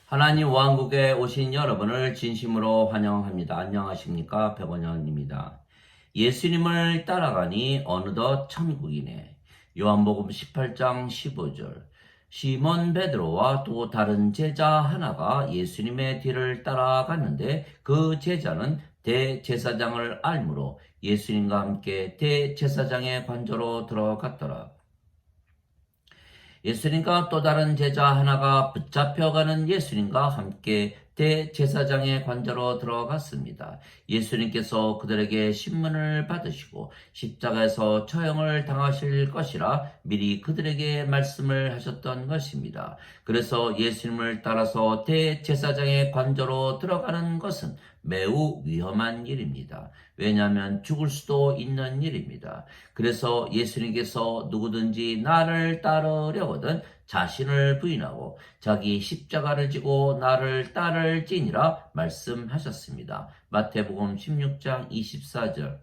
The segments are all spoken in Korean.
하나님 왕국에 오신 여러분을 진심으로 환영합니다. 안녕하십니까? 백원현입니다. 예수님을 따라가니 어느덧 천국이네. 요한복음 18장 15절. 시몬 베드로와 또 다른 제자 하나가 예수님의 뒤를 따라갔는데 그 제자는 대제사장을 알므로 예수님과 함께 대제사장의 관저로 들어갔더라. 예수님과 또 다른 제자 하나가 붙잡혀가는 예수님과 함께 대제사장의 관저로 들어갔습니다. 예수님께서 그들에게 신문을 받으시고 십자가에서 처형을 당하실 것이라 미리 그들에게 말씀을 하셨던 것입니다. 그래서 예수님을 따라서 대제사장의 관저로 들어가는 것은 매우 위험한 일입니다. 왜냐하면 죽을 수도 있는 일입니다. 그래서 예수님께서 누구든지 나를 따르려거든 자신을 부인하고 자기 십자가를 지고 나를 따를지니라 말씀하셨습니다. 마태복음 16장 24절.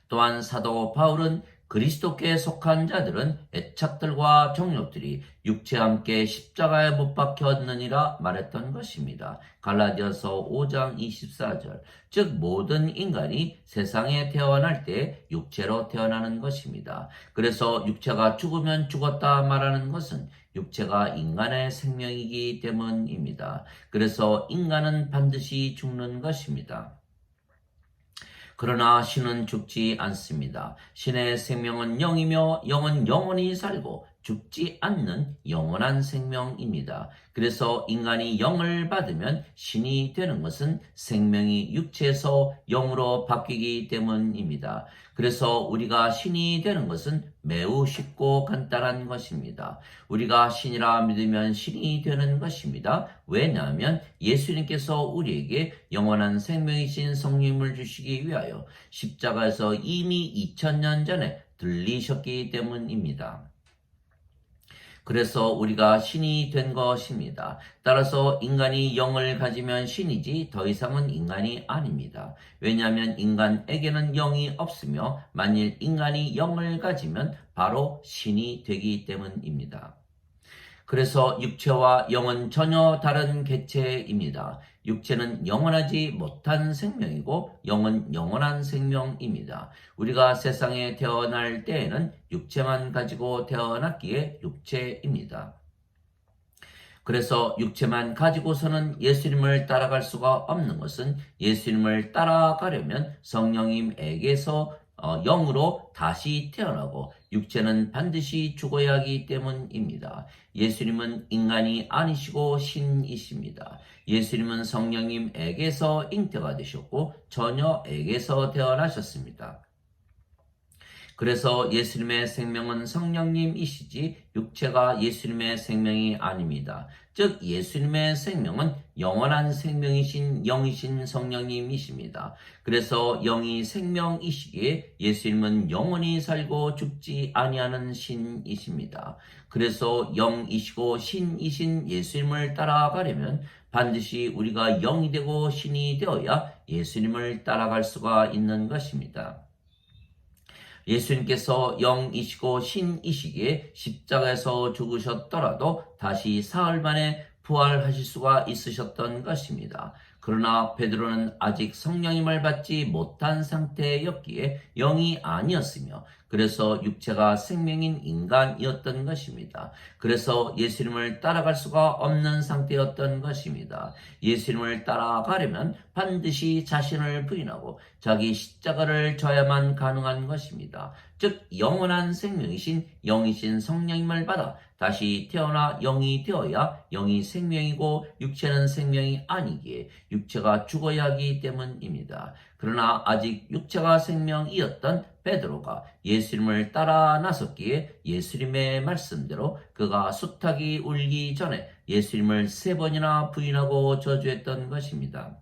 또한 사도 바울은 그리스도께 속한 자들은 애착들과 정욕들이 육체와 함께 십자가에 못 박혔느니라 말했던 것입니다. 갈라디아서 5장 24절. 즉 모든 인간이 세상에 태어날 때 육체로 태어나는 것입니다. 그래서 육체가 죽으면 죽었다 말하는 것은 육체가 인간의 생명이기 때문입니다. 그래서 인간은 반드시 죽는 것입니다. 그러나 신은 죽지 않습니다. 신의 생명은 영이며 영은 영원히 살고 죽지 않는 영원한 생명입니다. 그래서 인간이 영을 받으면 신이 되는 것은 생명이 육체에서 영으로 바뀌기 때문입니다. 그래서 우리가 신이 되는 것은 매우 쉽고 간단한 것입니다. 우리가 신이라 믿으면 신이 되는 것입니다. 왜냐하면 예수님께서 우리에게 영원한 생명이신 성령을 주시기 위하여 십자가에서 이미 2000년 전에 들리셨기 때문입니다. 그래서 우리가 신이 된 것입니다. 따라서 인간이 영을 가지면 신이지 더 이상은 인간이 아닙니다. 왜냐하면 인간에게는 영이 없으며 만일 인간이 영을 가지면 바로 신이 되기 때문입니다. 그래서 육체와 영은 전혀 다른 객체입니다. 육체는 영원하지 못한 생명이고 영은 영원한 생명입니다. 우리가 세상에 태어날 때에는 육체만 가지고 태어났기에 육체입니다. 그래서 육체만 가지고서는 예수님을 따라갈 수가 없는 것은 예수님을 따라가려면 성령님에게서 영으로 다시 태어나고 육체는 반드시 죽어야 하기 때문입니다. 예수님은 인간이 아니시고 신이십니다. 예수님은 성령님에게서 잉태가 되셨고 처녀에게서 태어나셨습니다. 그래서 예수님의 생명은 성령님이시지 육체가 예수님의 생명이 아닙니다. 즉 예수님의 생명은 영원한 생명이신 영이신 성령님이십니다. 그래서 영이 생명이시기에 예수님은 영원히 살고 죽지 아니하는 신이십니다. 그래서 영이시고 신이신 예수님을 따라가려면 반드시 우리가 영이 되고 신이 되어야 예수님을 따라갈 수가 있는 것입니다. 예수님께서 영이시고 신이시기에 십자가에서 죽으셨더라도 다시 사흘 만에 부활하실 수가 있으셨던 것입니다. 그러나 베드로는 아직 성령님을 받지 못한 상태였기에 영이 아니었으며 그래서 육체가 생명인 인간이었던 것입니다. 그래서 예수님을 따라갈 수가 없는 상태였던 것입니다. 예수님을 따라가려면 반드시 자신을 부인하고 자기 십자가를 져야만 가능한 것입니다. 즉 영원한 생명이신 영이신 성령님을 받아 다시 태어나 영이 되어야 영이 생명이고 육체는 생명이 아니기에 육체가 죽어야 하기 때문입니다. 그러나 아직 육체가 생명이었던 베드로가 예수님을 따라 나섰기에 예수님의 말씀대로 그가 수탉이 울기 전에 예수님을 3번이나 부인하고 저주했던 것입니다.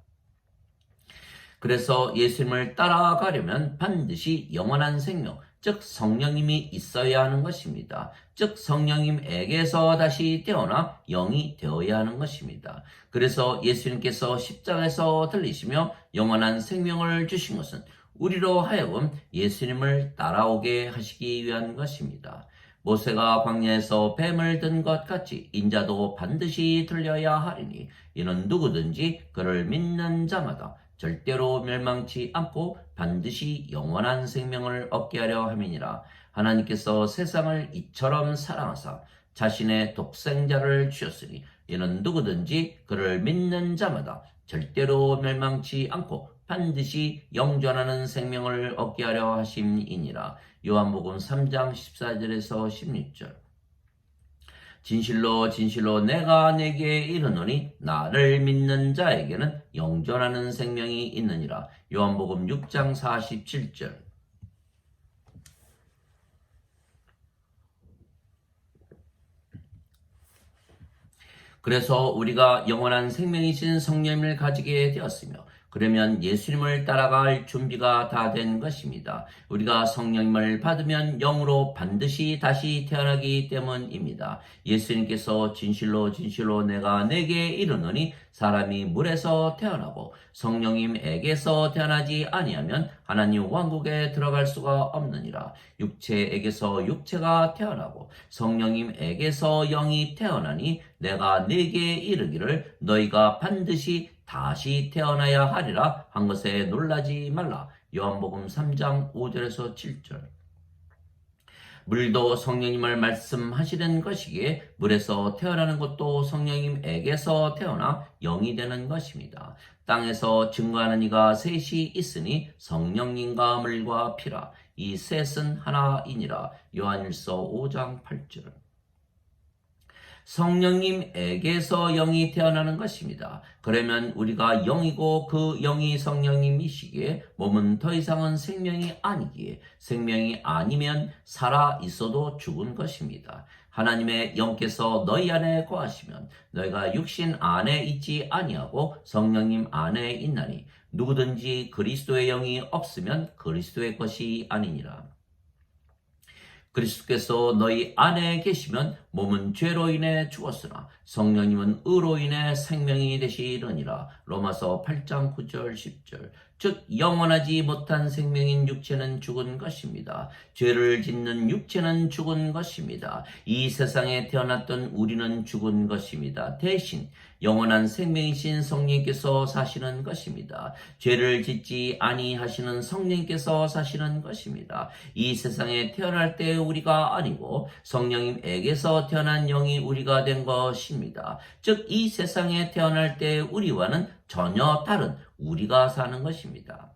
그래서 예수님을 따라가려면 반드시 영원한 생명, 즉 성령님이 있어야 하는 것입니다. 즉 성령님에게서 다시 태어나 영이 되어야 하는 것입니다. 그래서 예수님께서 십자가에서 들리시며 영원한 생명을 주신 것은 우리로 하여금 예수님을 따라오게 하시기 위한 것입니다. 모세가 광야에서 뱀을 든 것 같이 인자도 반드시 들려야 하리니 이는 누구든지 그를 믿는 자마다 절대로 멸망치 않고 반드시 영원한 생명을 얻게 하려 함이니라. 하나님께서 세상을 이처럼 사랑하사 자신의 독생자를 주셨으니 이는 누구든지 그를 믿는 자마다 절대로 멸망치 않고 반드시 영존하는 생명을 얻게 하려 하심이니라. 요한복음 3장 14절에서 16절. 진실로 진실로 내가 네게 이르노니 나를 믿는 자에게는 영존하는 생명이 있느니라. 요한복음 6장 47절. 그래서 우리가 영원한 생명이신 성령님을 가지게 되었으며 그러면 예수님을 따라갈 준비가 다 된 것입니다. 우리가 성령님을 받으면 영으로 반드시 다시 태어나기 때문입니다. 예수님께서 진실로 진실로 내가 내게 이르노니 사람이 물에서 태어나고 성령님에게서 태어나지 아니하면 하나님 왕국에 들어갈 수가 없느니라. 육체에게서 육체가 태어나고 성령님에게서 영이 태어나니 내가 네게 이르기를 너희가 반드시 다시 태어나야 하리라 한 것에 놀라지 말라. 요한복음 3장 5절에서 7절. 물도 성령님을 말씀하시는 것이기에 물에서 태어나는 것도 성령님에게서 태어나 영이 되는 것입니다. 땅에서 증거하는 이가 셋이 있으니 성령님과 물과 피라. 이 셋은 하나이니라. 요한일서 5장 8절. 성령님에게서 영이 태어나는 것입니다. 그러면 우리가 영이고 그 영이 성령님이시기에 몸은 더 이상은 생명이 아니기에 생명이 아니면 살아 있어도 죽은 것입니다. 하나님의 영께서 너희 안에 거하시면 너희가 육신 안에 있지 아니하고 성령님 안에 있나니 누구든지 그리스도의 영이 없으면 그리스도의 것이 아니니라. 그리스도께서 너희 안에 계시면 몸은 죄로 인해 죽었으나 성령님은 의로 인해 생명이 되시려니라. 로마서 8장 9절 10절. 즉 영원하지 못한 생명인 육체는 죽은 것입니다. 죄를 짓는 육체는 죽은 것입니다. 이 세상에 태어났던 우리는 죽은 것입니다. 대신 영원한 생명이신 성령께서 사시는 것입니다. 죄를 짓지 아니하시는 성령께서 사시는 것입니다. 이 세상에 태어날 때 우리가 아니고 성령님에게서 태어난 영이 우리가 된 것입니다. 즉 이 세상에 태어날 때 우리와는 전혀 다른 우리가 사는 것입니다.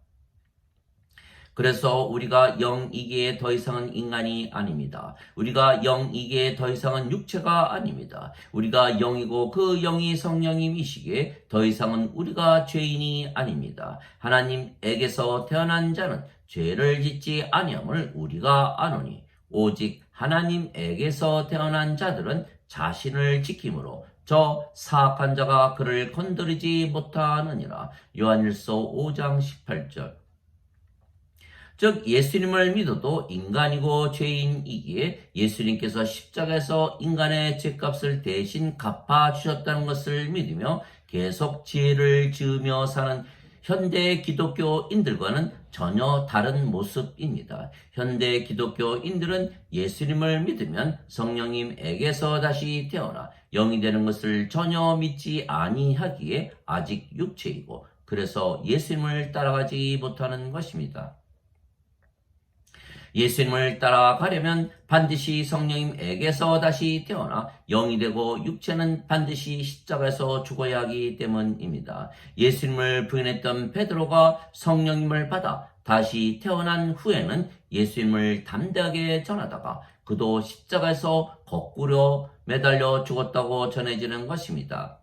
그래서 우리가 영이기에 더 이상은 인간이 아닙니다. 우리가 영이기에 더 이상은 육체가 아닙니다. 우리가 영이고 그 영이 성령님이시기에 더 이상은 우리가 죄인이 아닙니다. 하나님에게서 태어난 자는 죄를 짓지 아니함을 우리가 아노니 오직 하나님에게서 태어난 자들은 자신을 지킴으로 저 사악한 자가 그를 건드리지 못하느니라. 요한일서 5장 18절. 즉 예수님을 믿어도 인간이고 죄인이기에 예수님께서 십자가에서 인간의 죄값을 대신 갚아주셨다는 것을 믿으며 계속 죄를 지으며 사는 현대 기독교인들과는 전혀 다른 모습입니다. 현대 기독교인들은 예수님을 믿으면 성령님에게서 다시 태어나 영이 되는 것을 전혀 믿지 아니하기에 아직 육체이고 그래서 예수님을 따라가지 못하는 것입니다. 예수님을 따라가려면 반드시 성령님에게서 다시 태어나 영이 되고 육체는 반드시 십자가에서 죽어야 하기 때문입니다. 예수님을 부인했던 베드로가 성령님을 받아 다시 태어난 후에는 예수님을 담대하게 전하다가 그도 십자가에서 거꾸로 매달려 죽었다고 전해지는 것입니다.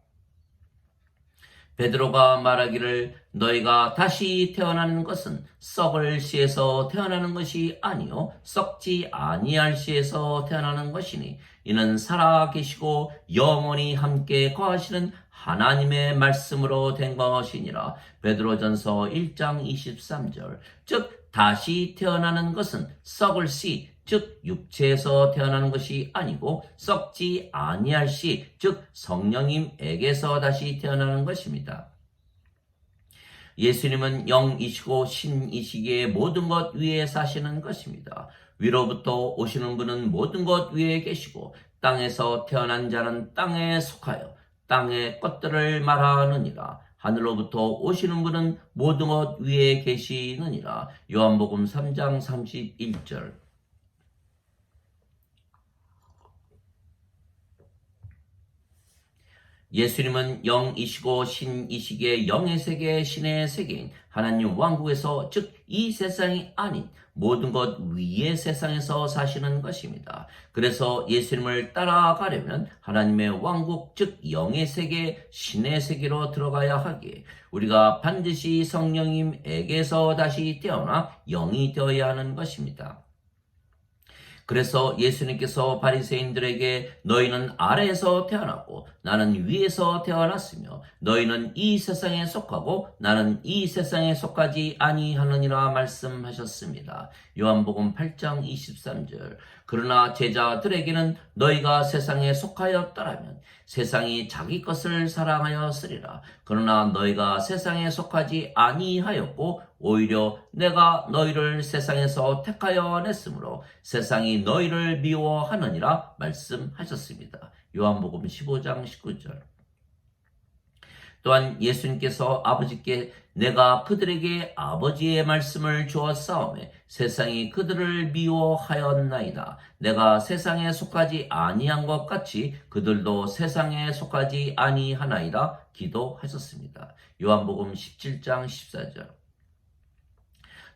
베드로가 말하기를 너희가 다시 태어나는 것은 썩을 씨에서 태어나는 것이 아니요 썩지 아니할 씨에서 태어나는 것이니 이는 살아 계시고 영원히 함께 거하시는 하나님의 말씀으로 된 것이니라. 베드로전서 1장 23절. 즉 다시 태어나는 것은 썩을 씨 즉 육체에서 태어나는 것이 아니고 썩지 아니할 씨 즉 성령님에게서 다시 태어나는 것입니다. 예수님은 영이시고 신이시기에 모든 것 위에 사시는 것입니다. 위로부터 오시는 분은 모든 것 위에 계시고 땅에서 태어난 자는 땅에 속하여 땅의 것들을 말하느니라. 하늘로부터 오시는 분은 모든 것 위에 계시느니라. 요한복음 3장 31절. 예수님은 영이시고 신이시기에 영의 세계, 신의 세계인 하나님 왕국에서, 즉 이 세상이 아닌 모든 것 위의 세상에서 사시는 것입니다. 그래서 예수님을 따라가려면 하나님의 왕국, 즉 영의 세계, 신의 세계로 들어가야 하기에 우리가 반드시 성령님에게서 다시 태어나 영이 되어야 하는 것입니다. 그래서 예수님께서 바리새인들에게 너희는 아래에서 태어나고 나는 위에서 태어났으며 너희는 이 세상에 속하고 나는 이 세상에 속하지 아니하느니라 말씀하셨습니다. 요한복음 8장 23절. 그러나 제자들에게는 너희가 세상에 속하였더라면 세상이 자기 것을 사랑하였으리라. 그러나 너희가 세상에 속하지 아니하였고 오히려 내가 너희를 세상에서 택하여 냈으므로 세상이 너희를 미워하느니라 말씀하셨습니다. 요한복음 15장 19절. 또한 예수님께서 아버지께 내가 그들에게 아버지의 말씀을 주었사오매 세상이 그들을 미워하였나이다. 내가 세상에 속하지 아니한 것 같이 그들도 세상에 속하지 아니하나이다 기도하셨습니다. 요한복음 17장 14절.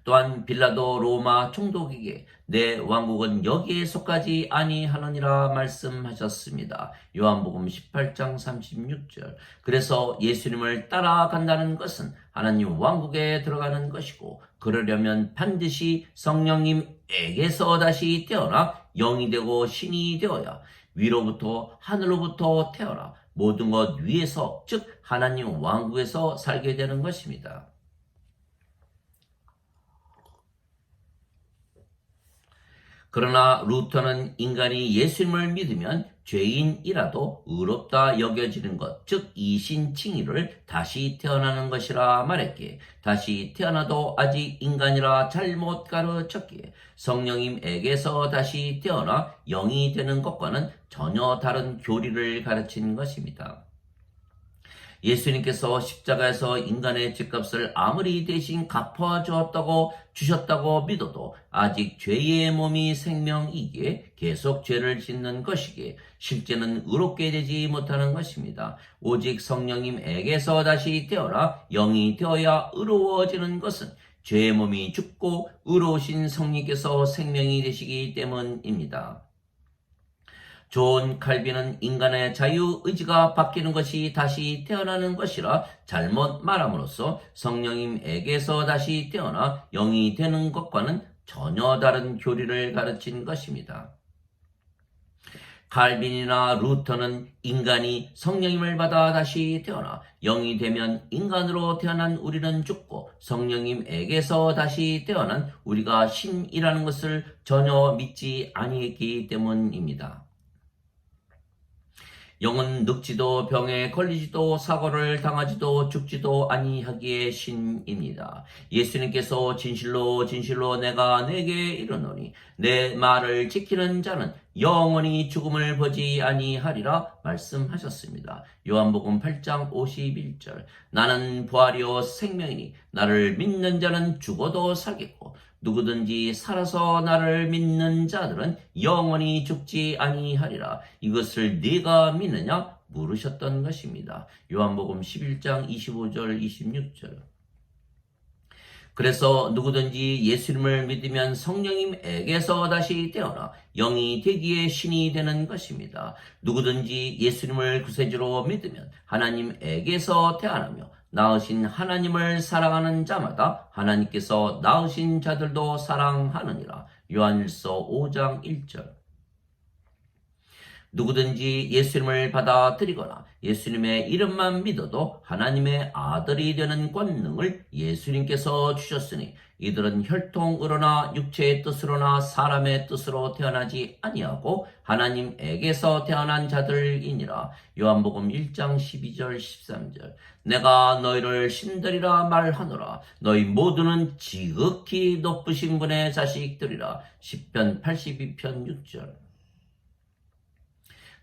또한 빌라도 로마 총독에게 내 왕국은 여기에 속하지 아니하느니라 말씀하셨습니다. 요한복음 18장 36절. 그래서 예수님을 따라간다는 것은 하나님 왕국에 들어가는 것이고 그러려면 반드시 성령님에게서 다시 태어나 영이 되고 신이 되어야 위로부터 하늘로부터 태어나 모든 것 위에서, 즉 하나님 왕국에서 살게 되는 것입니다. 그러나 루터는 인간이 예수님을 믿으면 죄인이라도 의롭다 여겨지는 것, 즉 이신칭의를 다시 태어나는 것이라 말했기에 다시 태어나도 아직 인간이라 잘못 가르쳤기에 성령님에게서 다시 태어나 영이 되는 것과는 전혀 다른 교리를 가르친 것입니다. 예수님께서 십자가에서 인간의 죄값을 아무리 대신 주셨다고 믿어도 아직 죄의 몸이 생명이기에 계속 죄를 짓는 것이기에 실제는 의롭게 되지 못하는 것입니다. 오직 성령님에게서 다시 태어나 영이 되어야 의로워지는 것은 죄의 몸이 죽고 의로우신 성령께서 생명이 되시기 때문입니다. 존 칼빈은 인간의 자유의지가 바뀌는 것이 다시 태어나는 것이라 잘못 말함으로써 성령님에게서 다시 태어나 영이 되는 것과는 전혀 다른 교리를 가르친 것입니다. 칼빈이나 루터는 인간이 성령님을 받아 다시 태어나 영이 되면 인간으로 태어난 우리는 죽고 성령님에게서 다시 태어난 우리가 신이라는 것을 전혀 믿지 아니했기 때문입니다. 영은 늙지도 병에 걸리지도 사고를 당하지도 죽지도 아니하기에 신입니다. 예수님께서 진실로 진실로 내가 네게 이르노니 내 말을 지키는 자는 영원히 죽음을 보지 아니하리라 말씀하셨습니다. 요한복음 8장 51절. 나는 부활이요 생명이니 나를 믿는 자는 죽어도 살겠고 누구든지 살아서 나를 믿는 자들은 영원히 죽지 아니하리라. 이것을 네가 믿느냐 물으셨던 것입니다. 요한복음 11장 25절 26절. 그래서 누구든지 예수님을 믿으면 성령님에게서 다시 태어나 영이 되기에 신이 되는 것입니다. 누구든지 예수님을 구세주로 믿으면 하나님에게서 태어나며 낳으신 하나님을 사랑하는 자마다 하나님께서 낳으신 자들도 사랑하느니라. 요한일서 5장 1절. 누구든지 예수님을 받아들이거나 예수님의 이름만 믿어도 하나님의 아들이 되는 권능을 예수님께서 주셨으니 이들은 혈통으로나 육체의 뜻으로나 사람의 뜻으로 태어나지 아니하고 하나님에게서 태어난 자들이니라. 요한복음 1장 12절 13절. 내가 너희를 신들이라 말하노라. 너희 모두는 지극히 높으신 분의 자식들이라. 시편 82편 6절.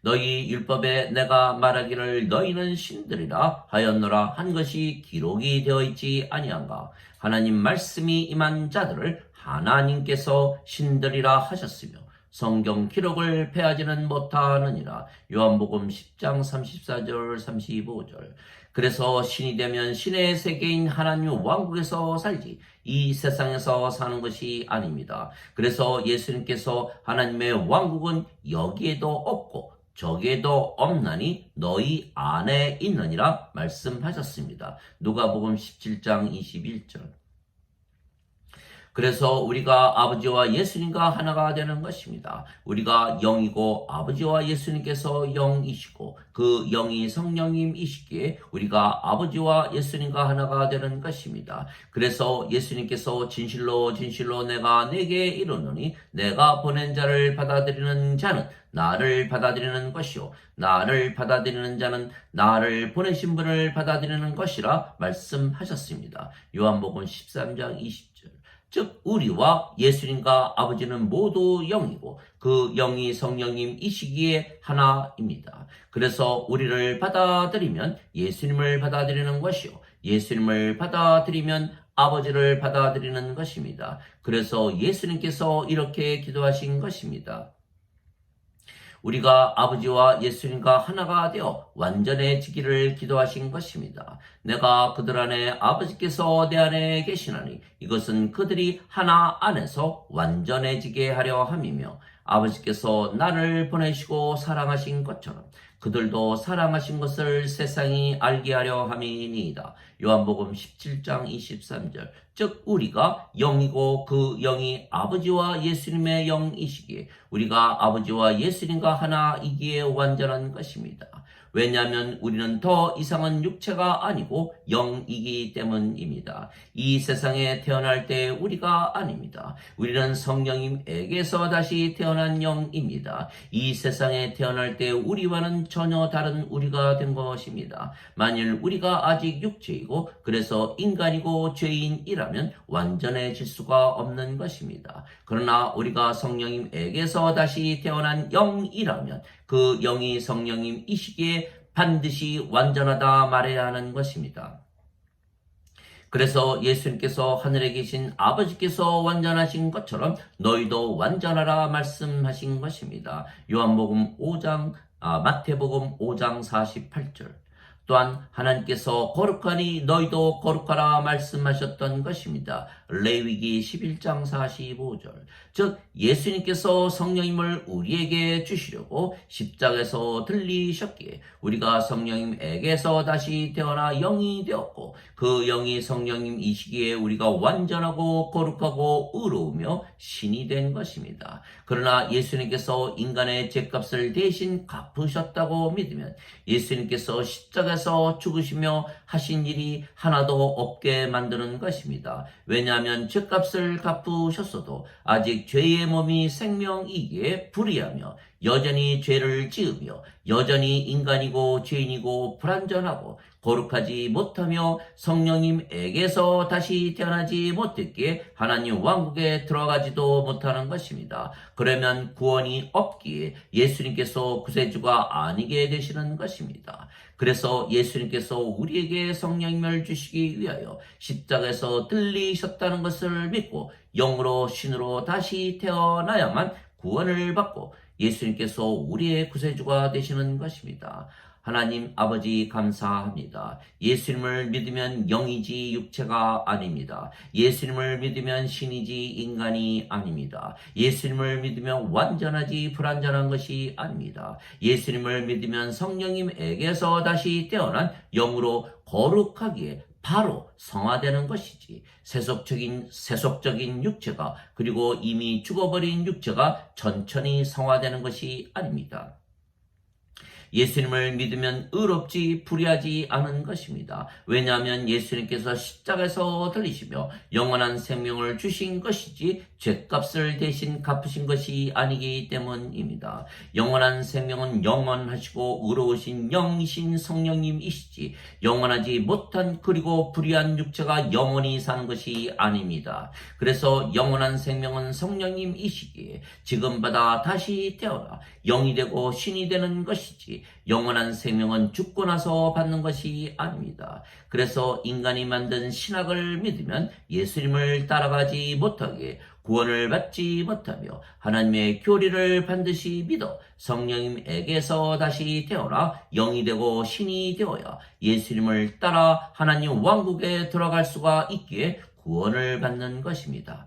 너희 율법에 내가 말하기를 너희는 신들이라 하였노라 한 것이 기록이 되어 있지 아니한가. 하나님 말씀이 임한 자들을 하나님께서 신들이라 하셨으며 성경 기록을 패하지는 못하느니라. 요한복음 10장 34절 35절. 그래서 신이 되면 신의 세계인 하나님 왕국에서 살지 이 세상에서 사는 것이 아닙니다. 그래서 예수님께서 하나님의 왕국은 여기에도 없고 저기에도 없나니 너희 안에 있느니라 말씀하셨습니다. 누가복음 17장 21절. 그래서 우리가 아버지와 예수님과 하나가 되는 것입니다. 우리가 영이고 아버지와 예수님께서 영이시고 그 영이 성령님이시기에 우리가 아버지와 예수님과 하나가 되는 것입니다. 그래서 예수님께서 진실로 진실로 내가 네게 이르노니 내가 보낸 자를 받아들이는 자는 나를 받아들이는 것이요 나를 받아들이는 자는 나를 보내신 분을 받아들이는 것이라 말씀하셨습니다. 요한복음 13장 20절. 즉 우리와 예수님과 아버지는 모두 영이고 그 영이 성령님이시기에 하나입니다. 그래서 우리를 받아들이면 예수님을 받아들이는 것이요 예수님을 받아들이면 아버지를 받아들이는 것입니다. 그래서 예수님께서 이렇게 기도하신 것입니다. 우리가 아버지와 예수님과 하나가 되어 완전해지기를 기도하신 것입니다. 내가 그들 안에 아버지께서 내 안에 계시나니 이것은 그들이 하나 안에서 완전해지게 하려 함이며 아버지께서 나를 보내시고 사랑하신 것처럼 그들도 사랑하신 것을 세상이 알게 하려 함이니이다. 요한복음 17장 23절. 즉 우리가 영이고 그 영이 아버지와 예수님의 영이시기에 우리가 아버지와 예수님과 하나이기에 완전한 것입니다. 왜냐하면 우리는 더 이상은 육체가 아니고 영이기 때문입니다. 이 세상에 태어날 때 우리가 아닙니다. 우리는 성령님에게서 다시 태어난 영입니다. 이 세상에 태어날 때 우리와는 전혀 다른 우리가 된 것입니다. 만일 우리가 아직 육체이고 그래서 인간이고 죄인이라면 완전해질 수가 없는 것입니다. 그러나 우리가 성령님에게서 다시 태어난 영이라면 그 영이 성령님이시기에 반드시 완전하다 말해야 하는 것입니다. 그래서 예수님께서 하늘에 계신 아버지께서 완전하신 것처럼 너희도 완전하라 말씀하신 것입니다. 마태복음 5장 48절. 또한 하나님께서 거룩하니 너희도 거룩하라 말씀하셨던 것입니다. 레위기 11장 45절. 즉 예수님께서 성령님을 우리에게 주시려고 십자가에서 들리셨기에 우리가 성령님에게서 다시 태어나 영이 되었고 그 영이 성령님이시기에 우리가 완전하고 거룩하고 의로우며 신이 된 것입니다. 그러나 예수님께서 인간의 죄값을 대신 갚으셨다고 믿으면 예수님께서 십자가에서 죽으시며 하신 일이 하나도 없게 만드는 것입니다. 왜냐하면 죄값을 갚으셨어도 아직 죄의 몸이 생명이기에 불의하며 여전히 죄를 지으며 여전히 인간이고 죄인이고 불완전하고 거룩하지 못하며 성령님에게서 다시 태어나지 못했기에 하나님 왕국에 들어가지도 못하는 것입니다. 그러면 구원이 없기에 예수님께서 구세주가 아니게 되시는 것입니다. 그래서 예수님께서 우리에게 성령님을 주시기 위하여 십자가에서 들리셨다는 것을 믿고 영으로 신으로 다시 태어나야만 구원을 받고 예수님께서 우리의 구세주가 되시는 것입니다. 하나님 아버지 감사합니다. 예수님을 믿으면 영이지 육체가 아닙니다. 예수님을 믿으면 신이지 인간이 아닙니다. 예수님을 믿으면 완전하지 불완전한 것이 아닙니다. 예수님을 믿으면 성령님에게서 다시 태어난 영으로 거룩하기에 바로 성화되는 것이지 세속적인 육체가 그리고 이미 죽어버린 육체가 천천히 성화되는 것이 아닙니다. 예수님을 믿으면 의롭지 불의하지 않은 것입니다. 왜냐하면 예수님께서 십자가에서 들리시며 영원한 생명을 주신 것이지 죄값을 대신 갚으신 것이 아니기 때문입니다. 영원한 생명은 영원하시고 의로우신 영이신 성령님이시지 영원하지 못한 그리고 불의한 육체가 영원히 사는 것이 아닙니다. 그래서 영원한 생명은 성령님이시기에 지금 받아 다시 태어나 영이 되고 신이 되는 것이지 영원한 생명은 죽고 나서 받는 것이 아닙니다. 그래서 인간이 만든 신학을 믿으면 예수님을 따라가지 못하게 구원을 받지 못하며 하나님의 교리를 반드시 믿어 성령님에게서 다시 태어나 영이 되고 신이 되어야 예수님을 따라 하나님 왕국에 들어갈 수가 있기에 구원을 받는 것입니다.